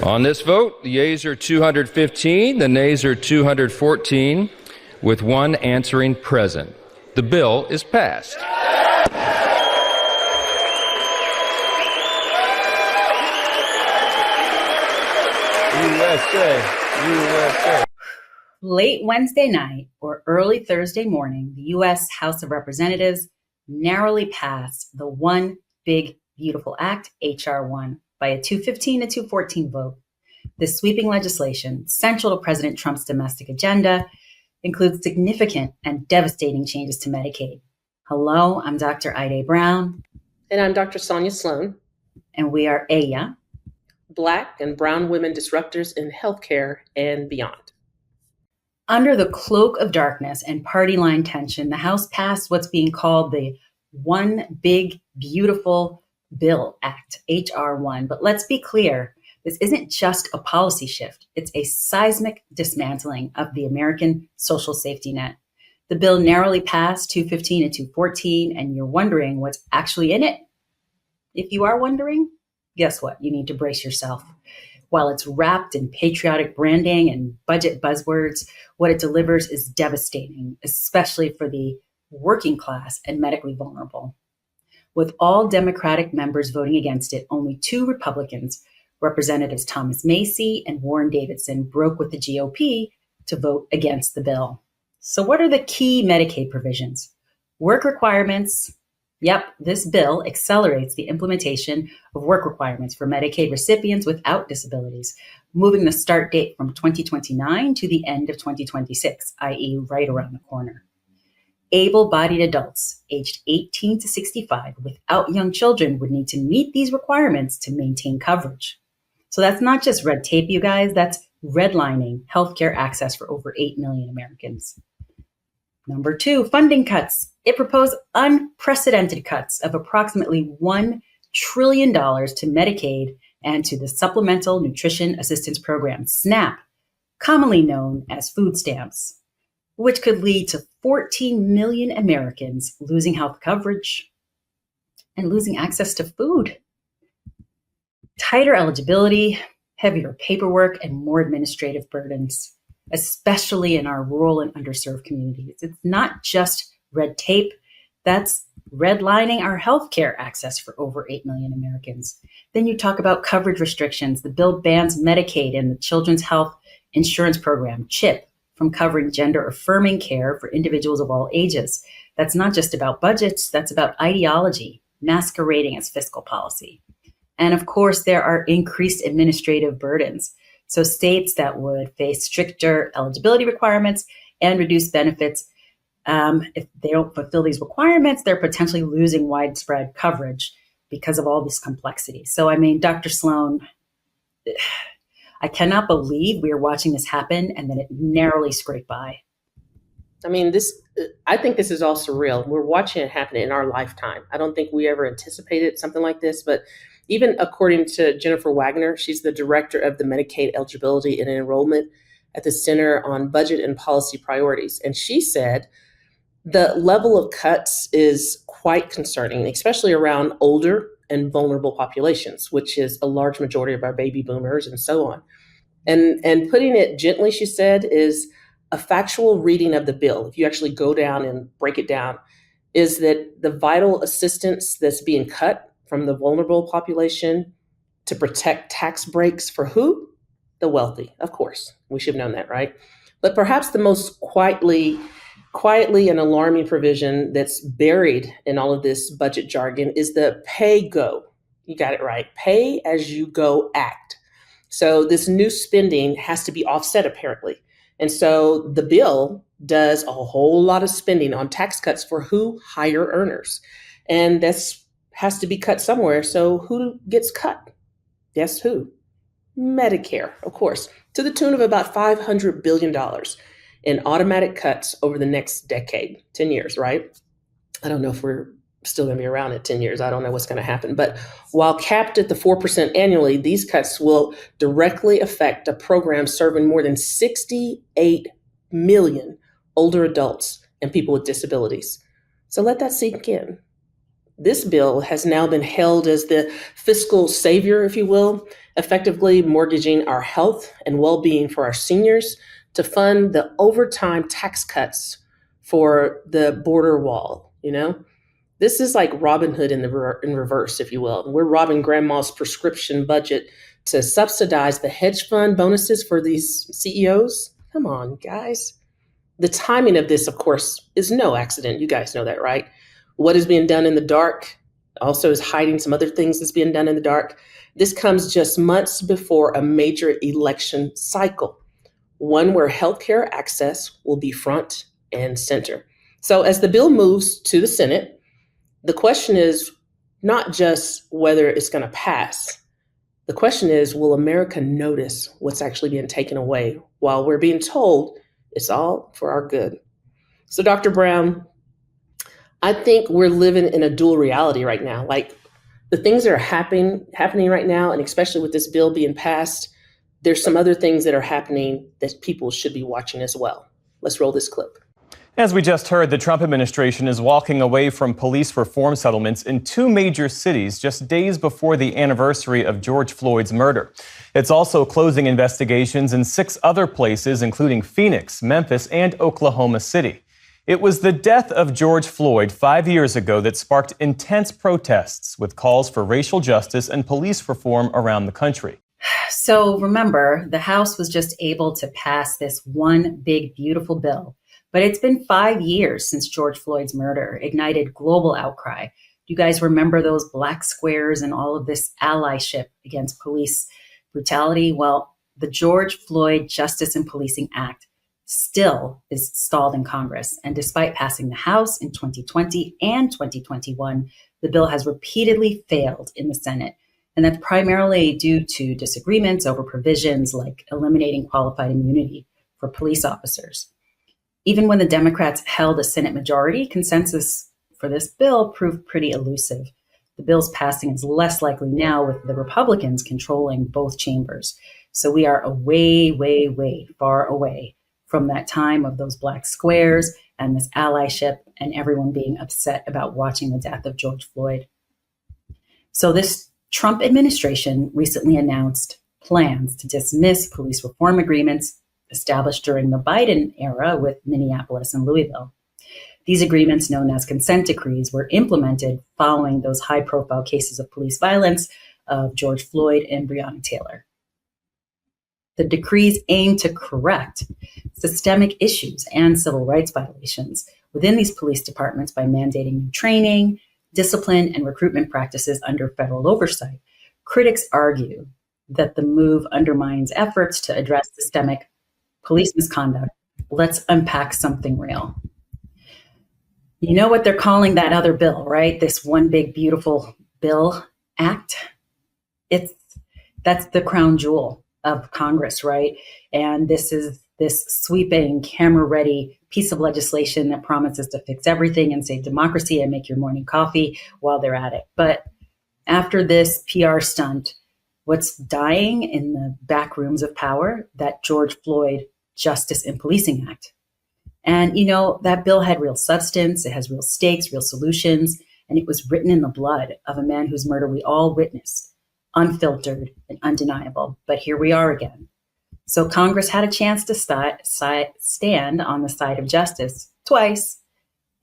On this vote, the yeas are 215, the nays are 214, with one answering present. The bill is passed. USA. Late Wednesday night or early Thursday morning, the U.S. House of Representatives narrowly passed the One Big Beautiful Act, H.R. 1, by a 215 to 214 vote. This sweeping legislation, central to President Trump's domestic agenda, includes significant and devastating changes to Medicaid. Hello, I'm Dr. Haydee Brown. And I'm Dr. Sonya Sloan. And we are eh-yah, Black and brown women disruptors in healthcare and beyond. Under the cloak of darkness and party line tension, the House passed what's being called the One Big Beautiful Bill Act, H.R. 1. But let's be clear, this isn't just a policy shift. It's a seismic dismantling of the American social safety net. The bill narrowly passed 215 to 214, and you're wondering what's actually in it? If you are wondering, guess what? You need to brace yourself. While it's wrapped in patriotic branding and budget buzzwords, what it delivers is devastating, especially for the working class and medically vulnerable. With all Democratic members voting against it, only two Republicans, Representatives Thomas Macy and Warren Davidson, broke with the GOP to vote against the bill. So what are the key Medicaid provisions? Work requirements. Yep, this bill accelerates the implementation of work requirements for Medicaid recipients without disabilities, moving the start date from 2029 to the end of 2026, i.e. right around the corner. Able-bodied adults aged 18 to 65 without young children would need to meet these requirements to maintain coverage. So that's not just red tape, you guys, that's redlining healthcare access for over 8 million Americans. Number two, funding cuts. It proposed unprecedented cuts of approximately $1 trillion to Medicaid and to the Supplemental Nutrition Assistance Program, SNAP, commonly known as food stamps, which could lead to 14 million Americans losing health coverage and losing access to food. Tighter eligibility, heavier paperwork, and more administrative burdens, especially in our rural and underserved communities. It's not just red tape, that's redlining our healthcare access for over 8 million Americans. Then you talk about coverage restrictions. The bill bans Medicaid and the Children's Health Insurance Program, CHIP, from covering gender-affirming care for individuals of all ages. That's not just about budgets, that's about ideology masquerading as fiscal policy. And of course, there are increased administrative burdens. So states that would face stricter eligibility requirements and reduced benefits, if they don't fulfill these requirements, they're potentially losing widespread coverage because of all this complexity. So, I mean, Dr. Sloan, I cannot believe we are watching this happen and then it narrowly scraped by. I mean, I think this is all surreal. We're watching it happen in our lifetime. I don't think we ever anticipated something like this, but even according to Jennifer Wagner, she's the director of the Medicaid Eligibility and Enrollment at the Center on Budget and Policy Priorities. And she said the level of cuts is quite concerning, especially around older and vulnerable populations, which is a large majority of our baby boomers and so on. And putting it gently, she said, is a factual reading of the bill. If you actually go down and break it down, is that the vital assistance that's being cut from the vulnerable population to protect tax breaks for who? The wealthy, of course. We should have known that, right? But perhaps the most quietly an alarming provision that's buried in all of this budget jargon is the PayGo. You got it right. Pay as you go act. So this new spending has to be offset, apparently. And so the bill does a whole lot of spending on tax cuts for who? Higher earners. And that's has to be cut somewhere. So who gets cut? Guess who? Medicare, of course, to the tune of about $500 billion in automatic cuts over the next decade, 10 years, right? I don't know if we're still going to be around at 10 years. I don't know what's going to happen. But while capped at the 4% annually, these cuts will directly affect a program serving more than 68 million older adults and people with disabilities. So let that sink in. This bill has now been hailed as the fiscal savior, if you will, effectively mortgaging our health and well-being for our seniors to fund the overtime tax cuts for the border wall. This is like Robin Hood in reverse, if you will. We're robbing grandma's prescription budget to subsidize the hedge fund bonuses for these CEOs. Come on, guys. The timing of this, of course, is no accident. You guys know that, right? What is being done in the dark also is hiding some other things that's being done in the dark. This comes just months before a major election cycle, one where healthcare access will be front and center. So as the bill moves to the Senate, the question is not just whether it's going to pass. The question is, will America notice what's actually being taken away while we're being told it's all for our good? So, Dr. Brown, I think we're living in a dual reality right now. Like the things that are happening right now, and especially with this bill being passed, there's some other things that are happening that people should be watching as well. Let's roll this clip. As we just heard, the Trump administration is walking away from police reform settlements in 2 major cities just days before the anniversary of George Floyd's murder. It's also closing investigations in 6 other places, including Phoenix, Memphis, and Oklahoma City. It was the death of George Floyd 5 years ago that sparked intense protests with calls for racial justice and police reform around the country. So remember, the House was just able to pass this one big, beautiful bill. But it's been 5 years since George Floyd's murder ignited global outcry. Do you guys remember those black squares and all of this allyship against police brutality? Well, the George Floyd Justice and Policing Act still is stalled in Congress. And despite passing the House in 2020 and 2021, the bill has repeatedly failed in the Senate. And that's primarily due to disagreements over provisions like eliminating qualified immunity for police officers. Even when the Democrats held a Senate majority, consensus for this bill proved pretty elusive. The bill's passing is less likely now with the Republicans controlling both chambers. So we are way far away from that time of those black squares and this allyship and everyone being upset about watching the death of George Floyd. So this Trump administration recently announced plans to dismiss police reform agreements established during the Biden era with Minneapolis and Louisville. These agreements, known as consent decrees, were implemented following those high-profile cases of police violence of George Floyd and Breonna Taylor. The decrees aim to correct systemic issues and civil rights violations within these police departments by mandating new training, discipline, and recruitment practices under federal oversight. Critics argue that the move undermines efforts to address systemic police misconduct. Let's unpack something real. You know what they're calling that other bill, right? This one big, beautiful bill act. That's the crown jewel of Congress, right? And this is this sweeping, camera-ready piece of legislation that promises to fix everything and save democracy and make your morning coffee while they're at it. But after this PR stunt, what's dying in the back rooms of power? That George Floyd Justice and Policing Act. And, that bill had real substance, it has real stakes, real solutions, and it was written in the blood of a man whose murder we all witnessed, unfiltered and undeniable. But here we are again. So Congress had a chance to stand on the side of justice twice,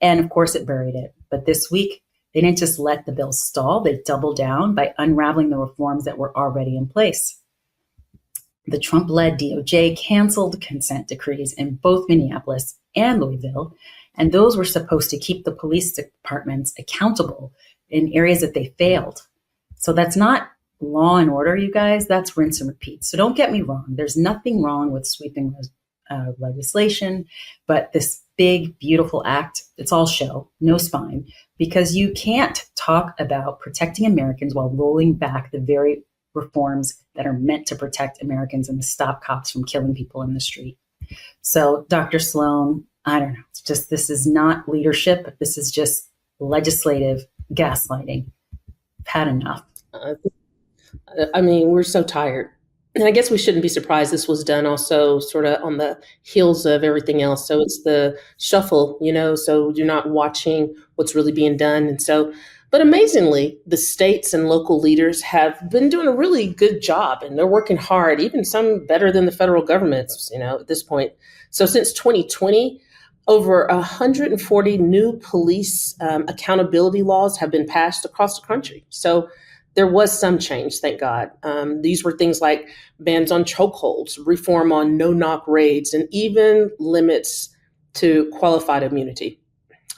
and of course it buried it. But this week, they didn't just let the bill stall, they doubled down by unraveling the reforms that were already in place. The Trump-led DOJ canceled consent decrees in both Minneapolis and Louisville, and those were supposed to keep the police departments accountable in areas that they failed. So that's not law and order, you guys, that's rinse and repeat. So don't get me wrong. There's nothing wrong with sweeping legislation, but this big, beautiful act, it's all show, no spine, because you can't talk about protecting Americans while rolling back the very reforms that are meant to protect Americans and to stop cops from killing people in the street. So Dr. Sloan, I don't know, this is not leadership. This is just legislative gaslighting. I've had enough. We're so tired. And I guess we shouldn't be surprised this was done also sort of on the heels of everything else. So it's the shuffle, so you're not watching what's really being done. And so But amazingly, the states and local leaders have been doing a really good job, and they're working hard, even some better than the federal governments, at this point. So since 2020, over 140 new police accountability laws have been passed across the country. So there was some change, thank God. These were things like bans on chokeholds, reform on no-knock raids, and even limits to qualified immunity.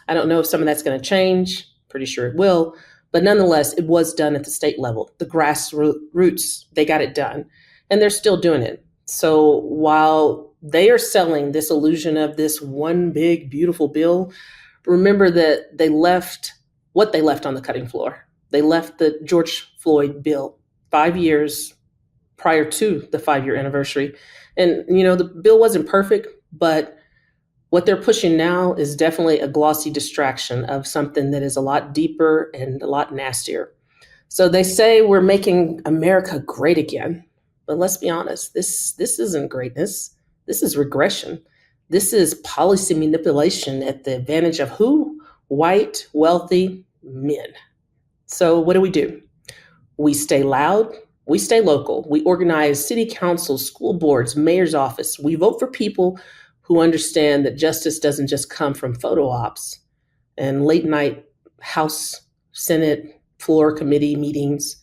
I don't know if some of that's going to change. Pretty sure it will. But nonetheless, it was done at the state level. The grassroots, they got it done. And they're still doing it. So while they are selling this illusion of this one big, beautiful bill, remember that they left what they left on the cutting floor. They left the George Floyd bill 5 years prior to the 5-year anniversary. And, the bill wasn't perfect, but what they're pushing now is definitely a glossy distraction of something that is a lot deeper and a lot nastier. So they say we're making America great again. But let's be honest, this isn't greatness. This is regression. This is policy manipulation at the advantage of who? White, wealthy men. So what do? We stay loud. We stay local. We organize city councils, school boards, mayor's office. We vote for people who understand that justice doesn't just come from photo ops and late night House, Senate, floor committee meetings.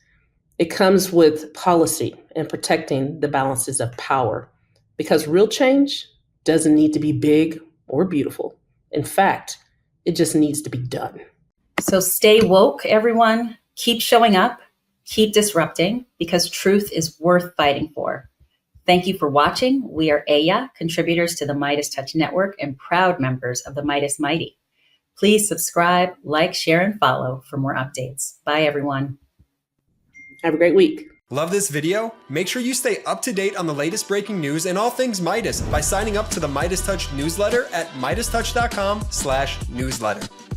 It comes with policy and protecting the balances of power, because real change doesn't need to be big or beautiful. In fact, it just needs to be done. So stay woke, everyone. Keep showing up, keep disrupting, because truth is worth fighting for. Thank you for watching. We are eh-yah, contributors to the MeidasTouch Network and proud members of the Meidas Mighty. Please subscribe, like, share, and follow for more updates. Bye, everyone. Have a great week. Love this video? Make sure you stay up to date on the latest breaking news and all things Meidas by signing up to the MeidasTouch newsletter at MeidasTouch.com/newsletter.